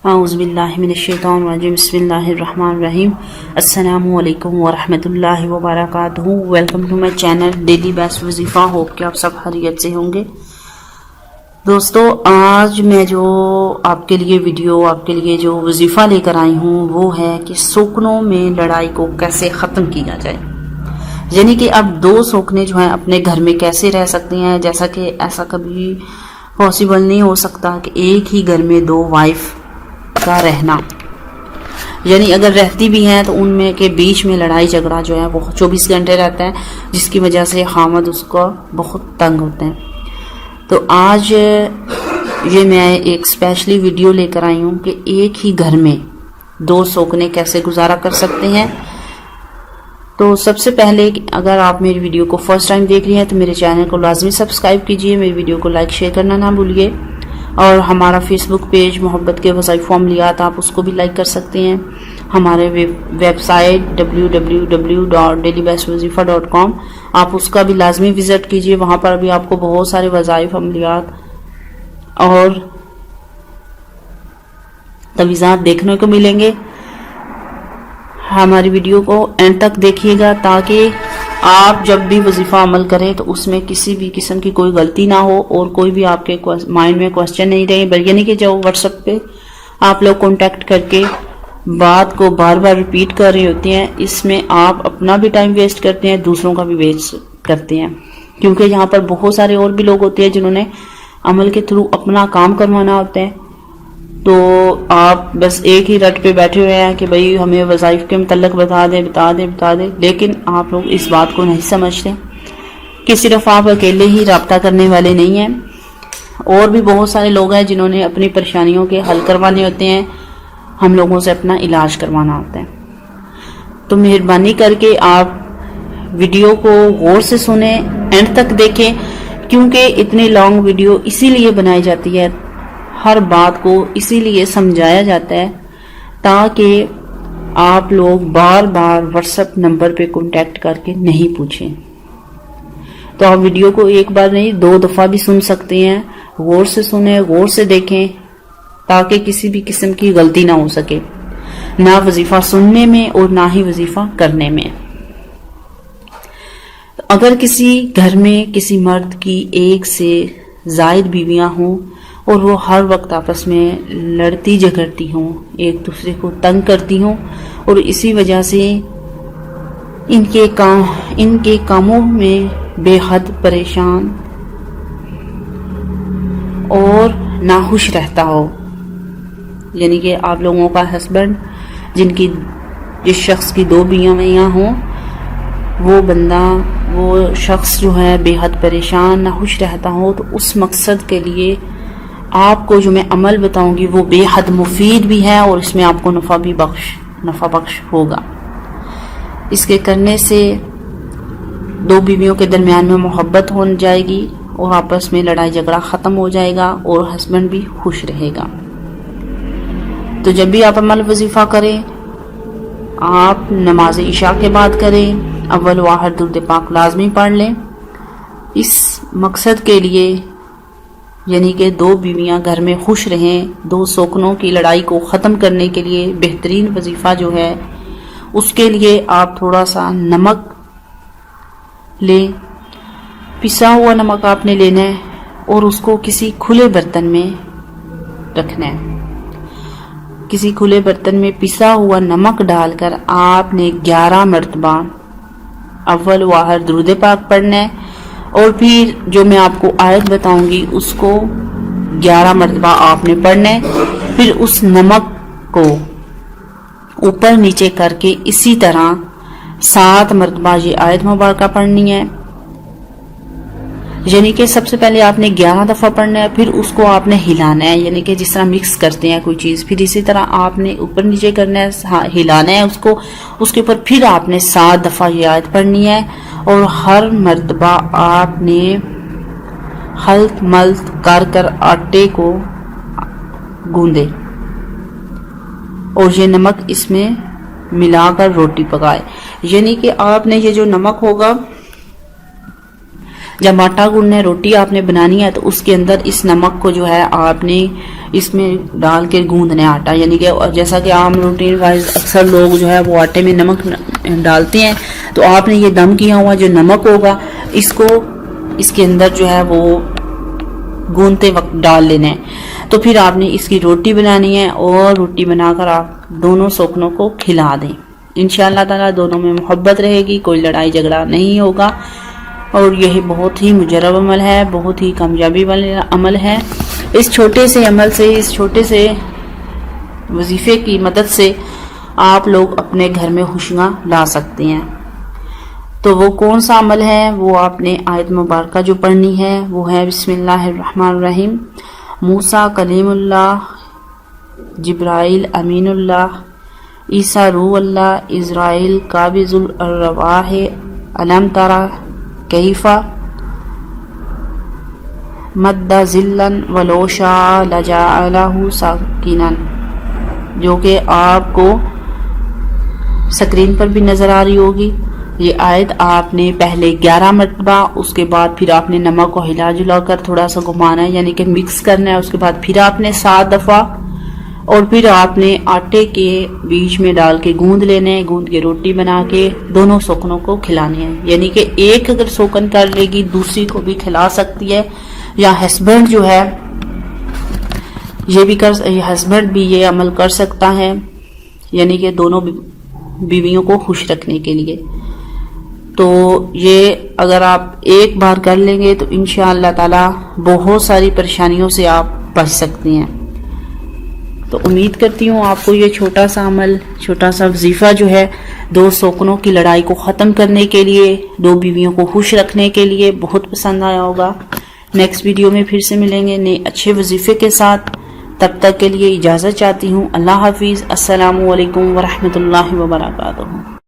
اعوذ باللہ من الشیطان الرجیم بسم اللہ الرحمن الرحیم السلام علیکم ورحمۃ اللہ وبرکاتہ۔ Welcome to my channel daily best وظیفہ۔ ہوپ کہ آپ سب خیریت سے ہوں گے۔ دوستو، آج میں جو آپ کے لیے جو وظیفہ لے کر آئی ہوں وہ ہے کہ سوکنوں میں لڑائی کو کیسے ختم کیا جائے، یعنی کہ اب دو سوکنے جو ہیں اپنے گھر میں کیسے رہ سکتے ہیں، جیسا کہ ایسا کبھی پاسبل نہیں ہو سکتا کہ ایک ہی گھر میں دو وائف کا رہنا، یعنی اگر رہتی بھی ہیں تو ان میں کے بیچ میں لڑائی جھگڑا جو ہے وہ 24 گھنٹے رہتا ہے، جس کی وجہ سے خامد اس کو بہت تنگ ہوتے ہیں۔ تو آج یہ میں ایک اسپیشلی ویڈیو لے کر آئی ہوں کہ ایک ہی گھر میں دو سوکنے کیسے گزارا کر سکتے ہیں۔ تو سب سے پہلے اگر آپ میری ویڈیو کو فرسٹ ٹائم دیکھ رہی ہیں تو میرے چینل کو لازمی سبسکرائب کیجئے، میری ویڈیو کو لائک شیئر کرنا نہ بھولیے، اور ہمارا فیس بک پیج محبت کے وظائف و عملیات آپ اس کو بھی لائک کر سکتے ہیں۔ ہمارے ویب سائٹ www.dailybestwazifa.com آپ اس کا بھی لازمی وزٹ کیجئے، وہاں پر بھی آپ کو بہت سارے وظائف عملیات اور تویزات دیکھنے کو ملیں گے۔ ہماری ویڈیو کو اینڈ تک دیکھیے گا تاکہ آپ جب بھی وظیفہ عمل کریں تو اس میں کسی بھی قسم کی کوئی غلطی نہ ہو اور کوئی بھی آپ کے مائنڈ میں کوسچن نہیں رہے، یعنی کہ جو واٹس ایپ پہ آپ لوگ کانٹیکٹ کر کے بات کو بار بار ریپیٹ کر رہے ہوتے ہیں، اس میں آپ اپنا بھی ٹائم ویسٹ کرتے ہیں، دوسروں کا بھی ویسٹ کرتے ہیں، کیونکہ یہاں پر بہت سارے اور بھی لوگ ہوتے ہیں جنہوں نے عمل کے تھرو اپنا کام کروانا ہوتا ہے۔ تو آپ بس ایک ہی رٹ پہ بیٹھے ہوئے ہیں کہ بھئی ہمیں وظائف کے متعلق بتا دیں، لیکن آپ لوگ اس بات کو نہیں سمجھتے کہ صرف آپ اکیلے ہی رابطہ کرنے والے نہیں ہیں، اور بھی بہت سارے لوگ ہیں جنہوں نے اپنی پریشانیوں کے حل کروانے ہوتے ہیں، ہم لوگوں سے اپنا علاج کروانا ہوتا ہے۔ تو مہربانی کر کے آپ ویڈیو کو غور سے سنیں، اینڈ تک دیکھیں، کیونکہ اتنی لانگ ویڈیو اسی لیے بنائی جاتی ہے، ہر بات کو اسی لیے سمجھایا جاتا ہے تاکہ آپ لوگ بار بار واٹس ایپ نمبر پہ کانٹیکٹ کر کے نہیں پوچھیں۔ تو آپ ویڈیو کو ایک بار نہیں 2 دفعہ بھی سن سکتے ہیں، غور سے سنیں، غور سے دیکھیں تاکہ کسی بھی قسم کی غلطی نہ ہو سکے، نہ وظیفہ سننے میں اور نہ ہی وظیفہ کرنے میں۔ اگر کسی گھر میں کسی مرد کی ایک سے زائد بیویاں ہوں اور وہ ہر وقت آپس میں لڑتی جھگڑتی ہوں، ایک دوسرے کو تنگ کرتی ہوں، اور اسی وجہ سے ان کے کاموں میں بے حد پریشان اور ناخوش رہتا ہو، یعنی کہ آپ لوگوں کا ہسبینڈ جس شخص کی 2 بیویاں ہوں، وہ شخص جو ہے بے حد پریشان ناخوش رہتا ہو، تو اس مقصد کے لیے آپ کو جو میں عمل بتاؤں گی وہ بے حد مفید بھی ہے اور اس میں آپ کو نفع بخش ہوگا۔ اس کے کرنے سے 2 بیویوں کے درمیان میں محبت ہو جائے گی اور آپس میں لڑائی جھگڑا ختم ہو جائے گا اور ہسبینڈ بھی خوش رہے گا۔ تو جب بھی آپ عمل وظیفہ کریں، آپ نماز عشاء کے بعد کریں، اول و آخر درود پاک لازمی پڑھ لیں۔ اس مقصد کے لیے، یعنی کہ 2 بیویاں گھر میں خوش رہیں، 2 سوکنوں کی لڑائی کو ختم کرنے کے لیے بہترین وظیفہ جو ہے، اس کے لیے آپ تھوڑا سا نمک لیں، پسا ہوا نمک آپ نے لینا ہے اور اس کو کسی کھلے برتن میں رکھنا ہے۔ کسی کھلے برتن میں پسا ہوا نمک ڈال کر آپ نے 11 مرتبہ اول و آخر درود پاک پڑھنا ہے، اور پھر جو میں آپ کو آیت بتاؤں گی اس کو 11 مرتبہ آپ نے پڑھنا ہے، پھر اس نمک کو اوپر نیچے کر کے اسی طرح 7 مرتبہ یہ آیت مبارکہ پڑھنی ہے، یعنی کہ سب سے پہلے آپ نے 11 دفعہ پڑھنا ہے، پھر اس کو آپ نے ہلانا ہے، یعنی کہ جس طرح مکس کرتے ہیں کوئی چیز، پھر اسی طرح آپ نے اوپر نیچے کرنا ہے، ہلانا ہے اس کو، اس کے اوپر پھر آپ نے 7 دفعہ یہ آیت پڑھنی ہے، اور ہر مرتبہ آپ نے ہلت ملت کر آٹے کو گوندے اور یہ نمک اس میں ملا کر روٹی پکائے، یعنی کہ آپ نے یہ جو نمک ہوگا جب آٹا گوندنا ہے، روٹی آپ نے بنانی ہے، تو اس کے اندر اس نمک کو جو ہے آپ نے اس میں ڈال کے گوندنا ہے آٹا، یعنی کہ جیسا کہ عام روٹین وائز اکثر لوگ جو ہے وہ آٹے میں نمک ڈالتے ہیں، تو آپ نے یہ دم کیا ہوا جو نمک ہوگا اس کو اس کے اندر جو ہے وہ گوندتے وقت ڈال لینا ہے. تو پھر آپ نے اس کی روٹی بنانی ہے، اور روٹی بنا کر آپ دونوں سوکنوں کو کھلا دیں. انشاءاللہ تعالی دونوں میں محبت رہے گی، کوئی لڑائی جھگڑا نہیں ہوگا، اور یہ بہت ہی مجرب عمل ہے، بہت ہی کامیابی والا عمل ہے. اس چھوٹے سے عمل سے، اس چھوٹے سے وظیفے کی مدد سے آپ لوگ اپنے گھر میں خوشیاں لا سکتے ہیں. تو وہ کون سا عمل ہے؟ وہ آپ نے آیت مبارکہ جو پڑھنی ہے وہ ہے بسم اللہ الرحمن الرحیم. موسیٰ کلیم اللہ، جبرائیل امین اللہ، عیسیٰ روح اللہ، اسرائیل قابض الارواح، علم ترى کیف مد ذلًا ولو شاء لجعلہ ساکناً، جو کہ آپ کو سکرین پر بھی نظر آ رہی ہوگی. یہ آیت آپ نے پہلے 11 مرتبہ، اس کے بعد پھر آپ نے نمک کو ہلا جلا کر تھوڑا سا گھمانا ہے، یعنی کہ مکس کرنا ہے. اس کے بعد پھر آپ نے 7 دفعہ، اور پھر آپ نے آٹے کے بیچ میں ڈال کے گوندھ لینے ہیں، گوندھ کے روٹی بنا کے دونوں سوکنوں کو کھلانے ہیں. یعنی کہ ایک اگر سوکن کر لے گی دوسری کو بھی کھلا سکتی ہے، یا ہسبینڈ جو ہے ہسبینڈ بھی یہ عمل کر سکتا ہے، یعنی کہ دونوں بیویوں کو خوش رکھنے کے لیے. تو یہ اگر آپ ایک بار کر لیں گے تو انشاءاللہ تعالی بہت ساری پریشانیوں سے آپ بچ سکتے ہیں. تو امید کرتی ہوں آپ کو یہ چھوٹا سا عمل، چھوٹا سا وظیفہ جو ہے 2 سوکنوں کی لڑائی کو ختم کرنے کے لیے، 2 بیویوں کو خوش رکھنے کے لیے بہت پسند آیا ہوگا. نیکسٹ ویڈیو میں پھر سے ملیں گے نئے اچھے وظیفے کے ساتھ. تب تک کے لیے اجازت چاہتی ہوں. اللہ حافظ. السلام علیکم ورحمۃ اللہ وبرکاتہ.